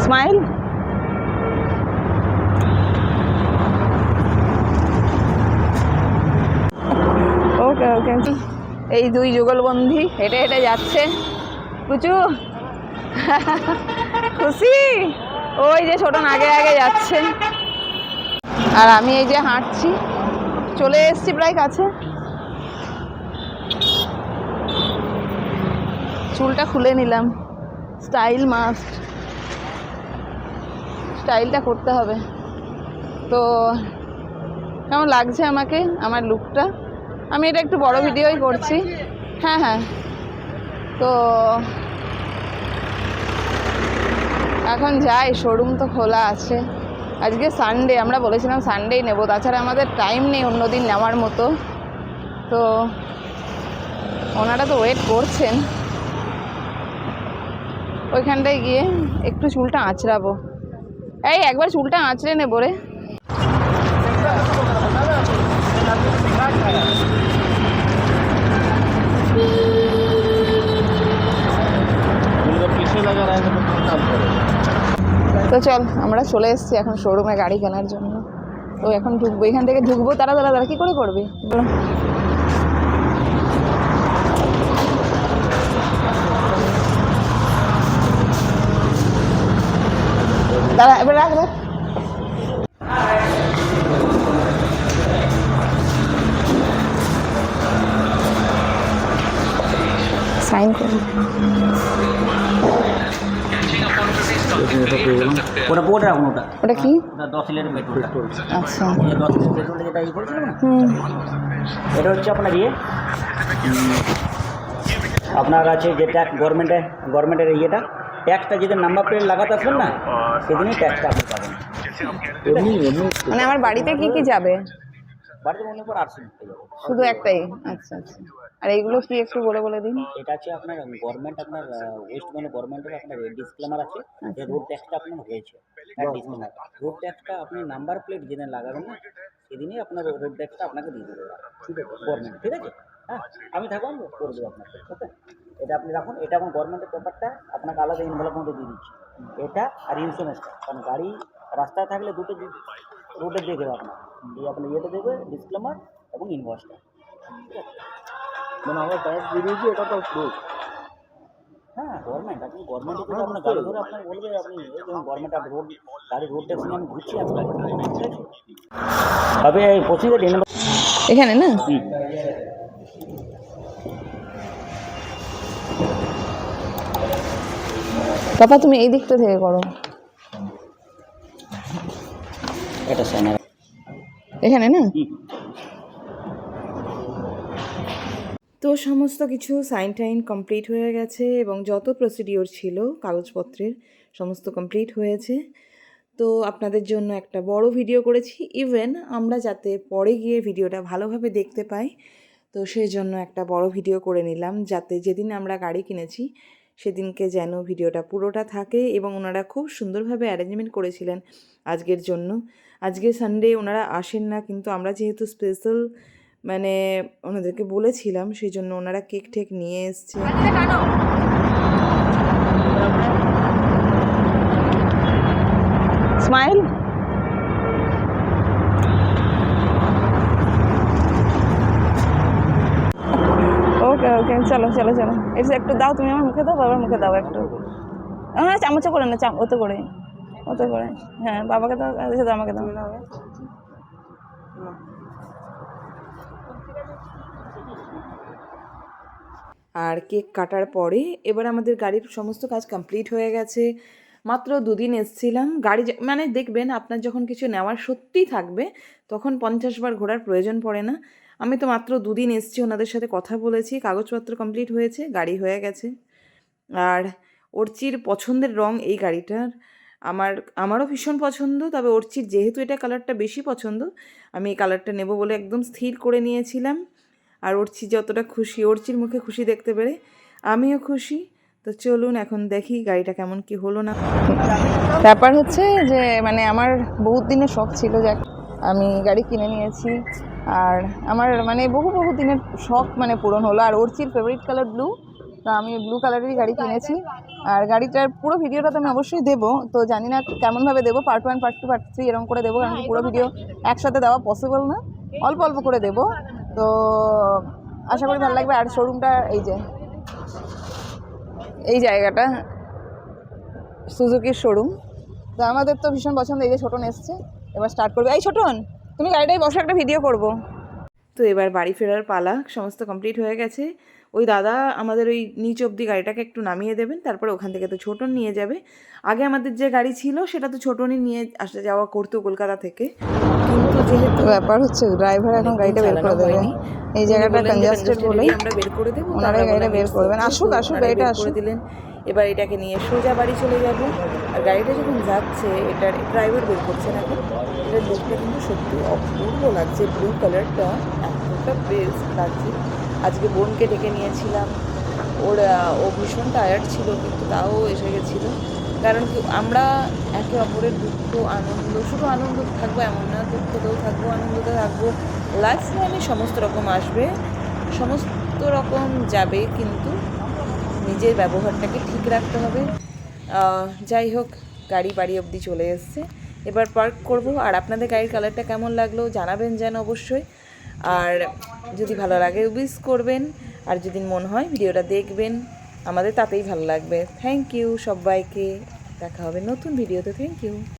Smile. ওকে ওকে। এই দুই যুগলবন্ধী হেঁটে হেঁটে যাচ্ছে। কুচু খুশি, ওই যে ছোটন আগে আগে যাচ্ছে আর আমি এই যে হাঁটছি। চলে এসছি প্রায় কাছে। চুলটা খুলে নিলাম, স্টাইল মাস্ট, স্টাইলটা করতে হবে। তো কেমন লাগছে আমাকে আমার লুকটা? আমি এটা একটু বড় ভিডিওই করছি। হ্যাঁ হ্যাঁ। তো এখন যাই, শোরুম তো খোলা আছে। আজকে সানডে, আমরা বলেছিলাম সানডেই নেব, তাছাড়া আমাদের টাইম নেই অন্যদিন নেওয়ার মতো। তো ওনারা তো ওয়েট করছেন। ওইখানটায় গিয়ে একটু চুলটা আঁচড়াবো। এই একবার চুলটা আঁচড়ে নেবো রে। তো চল, আমরা চলে এসেছি এখন শোরুমে গাড়ি কেনার জন্য। তো এখন ঢুকবো, এখান থেকে ঢুকবো। তারা কি করে করবি? দাঁড়া, এবার রাখ রাখ। সাইন করবি। ওটা কি? 10 লিটার পেট্রোল। আচ্ছা, 10 লিটার পেট্রোল যেটা ই করেছিল না, এটা হচ্ছে আপনার আপনার আছে যে ট্যাক্স গভর্নমেন্টের ইয়েটা, ট্যাক্সটা যেদিন নাম্বার প্লেট লাগাতে আসবেন না, সেদিনই ট্যাক্সটা আপনি পাবেন। মানে আমার বাড়িতে কি কি যাবে? বাড়িতে মনে পর আর শুধু একটাই? আচ্ছা আচ্ছা। আর এইগুলো কি একটু বলে দিন। এটা আছে আপনার গভর্নমেন্ট, আপনার ওয়েস্ট বেঙ্গল গভর্নমেন্টের আপনার ডিসক্লেমার আছে যে রোড ট্যাক্সটা আপনার হয়েছে। ডিসক্লেমার রোড ট্যাক্সটা আপনি নাম্বার প্লেট যেদিন লাগাবেন না, সেদিনই আপনার রোড ট্যাক্সটা আপনাকে দিয়ে দেবে গভর্নমেন্ট। ঠিক আছে? হ্যাঁ, আমি থাকুন করে দেবো আপনাকে। ওকে, এটা আপনি রাখুন। এটা এখন গভর্নমেন্টের পেপারটা আপনাকে আলাদা ইনভলভ মধ্যে দিয়ে দিচ্ছি। এটা আর ইন্স্যুরেন্সটা, কারণ গাড়ি রাস্তায় থাকলে দুটো রোডে দিয়ে দেবে আপনার। দিয়ে আপনার ইয়েটা দেবে ডিসক্লেমার এবং ইনভয়েসটা। ঠিক আছে? মানে আমরা ট্যাক্স বেরিয়েছি, এটা তো প্রুফ। হ্যাঁ, গভর্নমেন্ট, আপনি গভর্নমেন্টে যদি আপনার গাড়ি ধরে আপনাকে বলবে আপনি গভর্নমেন্ট আপনি রোড ট্যাক্স নিয়ে আমি ঘুরছি আজকাল। ঠিক আছে? তবে এই প্রসিজার এখানে না? পাপা তুমি এই দিকটা থেকে করো। এটা সামনে এখানে না? তো সমস্ত কিছু সাইন টাইন কমপ্লিট হয়ে গেছে এবং যত প্রসিডিওর ছিল কাগজপত্রের সমস্ত কমপ্লিট হয়েছে। তো আপনাদের জন্য একটা বড় ভিডিও করেছি, ইভেন আমরা যাতে পরে গিয়ে ভিডিওটা ভালোভাবে দেখতে পাই। তো সেই জন্য একটা বড় ভিডিও করে নিলাম, যাতে যেদিন আমরা গাড়ি কিনেছি সেদিনকে যেন ভিডিওটা পুরোটা থাকে। এবং ওনারা খুব সুন্দরভাবে অ্যারেঞ্জমেন্ট করেছিলেন আজকের জন্য। আজকে সানডে ওনারা আসেন না, কিন্তু আমরা যেহেতু স্পেশাল মানে ওনাদেরকে বলেছিলাম, সেই জন্য ওনারা কেক টেক নিয়ে এসছে। স্মাইল। ওকে ওকে, চলো চলো চলো। এটা একটু দাও, তুমি আমার মুখে দাও, বাবার মুখে দাও একটু। হ্যাঁ, চামচে করে না, ওতে করে, ওতে করে। হ্যাঁ, বাবাকে দাও, আমাকে দাও। আর কেক কাটার পরে এবার আমাদের গাড়ির সমস্ত কাজ কমপ্লিট হয়ে গেছে। মাত্র 2 দিন এসেছিলাম। গাড়ি মানে দেখবেন আপনার যখন কিছু নেওয়ার সত্যিই থাকবে তখন 50 বার ঘোরার প্রয়োজন পড়ে না। আমি তো মাত্র 2 দিন এসেছি, ওনাদের সাথে কথা বলেছি, কাগজপত্র কমপ্লিট হয়েছে, গাড়ি হয়ে গেছে। আর অর্চির পছন্দের রং এই গাড়িটার, আমারও ভীষণ পছন্দ। তবে অর্চির যেহেতু এটা কালারটা বেশি পছন্দ, আমি এই কালারটা নেব বলে একদম স্থির করে নিয়েছিলাম। আর অর্চি যতটা খুশি, অর্চির মুখে খুশি দেখতে পেরে আমিও খুশি। তো চলুন এখন দেখি গাড়িটা কেমন কি হলো না। ব্যাপার হচ্ছে যে মানে আমার বহুত দিনের শখ ছিল যে আমি গাড়ি কিনে নিয়েছি, আর আমার মানে বহু দিনের শখ মানে পূরণ হলো। আর অর্চির ফেভারিট কালার ব্লু, তো আমি ব্লু কালারেরই গাড়ি কিনেছি, আর গাড়িটার পুরো ভিডিওটা তো আমি অবশ্যই দেবো। তো জানি না কেমনভাবে দেবো, পার্ট 1 পার্ট 2 পার্ট 3 এরকম করে দেবো, কারণ কি পুরো ভিডিও একসাথে দেওয়া পসিবল না, অল্প অল্প করে দেবো। তো আশা করি ভালো লাগবে। আর শোরুমটা এই জায়গাটা সুজুকির শোরুম। তো আমাদের তো ভীষণ পছন্দ। এই যে ছোটন এসছে, এবার স্টার্ট করবে। এই ছোটন, তুমি গাড়িটাই বসে, একটা ভিডিও করব। তো এবার বাড়ি ফেরার পালা, সমস্ত কমপ্লিট হয়ে গেছে। ওই দাদা আমাদের ওই নিচ অবধি গাড়িটাকে একটু নামিয়ে দেবেন, তারপরে ওখান থেকে তো ছোটন নিয়ে যাবে। আগে আমাদের যে গাড়ি ছিল সেটা তো ছোটনই নিয়ে আসা যাওয়া করতো কলকাতা থেকে, কিন্তু যেহেতু ব্যাপার হচ্ছে ড্রাইভার এখন গাড়িটা বের করে দেবে। এই জায়গাটা কনজাস্টেড বলে আমরা বের করে দেবো, ওনারাই গাড়িটা বের করবেন। আসুক গাড়িটা করে আসুক। দিলেন। এবার এটাকে নিয়ে সোজা বাড়ি চলে যাব। আর গাড়িটা যখন যাচ্ছে, এটার ড্রাইভার বের করছেন এখন, এটার লুকটা কিন্তু সত্যি অপূর্ব লাগছে। ব্লু কালারটা এতটা বেস্ট লাগছে। আজকে বোনকে ডেকে নিয়েছিলাম, ও ভীষণ টায়ার্ড ছিল, কিন্তু তাও এসে গেছিলো। কারণ কি আমরা একে অপরের দুঃখ আনন্দ, শুধু আনন্দ থাকবো এমন না, দুঃখতেও থাকবো, আনন্দতে থাকবো। লাইফ লাইনে সমস্ত রকম আসবে, সমস্ত রকম যাবে, কিন্তু নিজের ব্যবহারটাকে ঠিক রাখতে হবে। যাই হোক, গাড়ি বাড়ি অবধি চলে এসছে, এবার পার্ক করব। আর আপনাদের গাড়ির কালারটা কেমন লাগলো জানাবেন যেন অবশ্যই। আর যদি ভালো লাগে উইশ করবেন, আর যদি মন হয় ভিডিওটা দেখবেন, আমাদের তাতেই ভালো লাগবে। থ্যাংক ইউ সবাইকে, দেখা হবে নতুন ভিডিওতে। Thank you.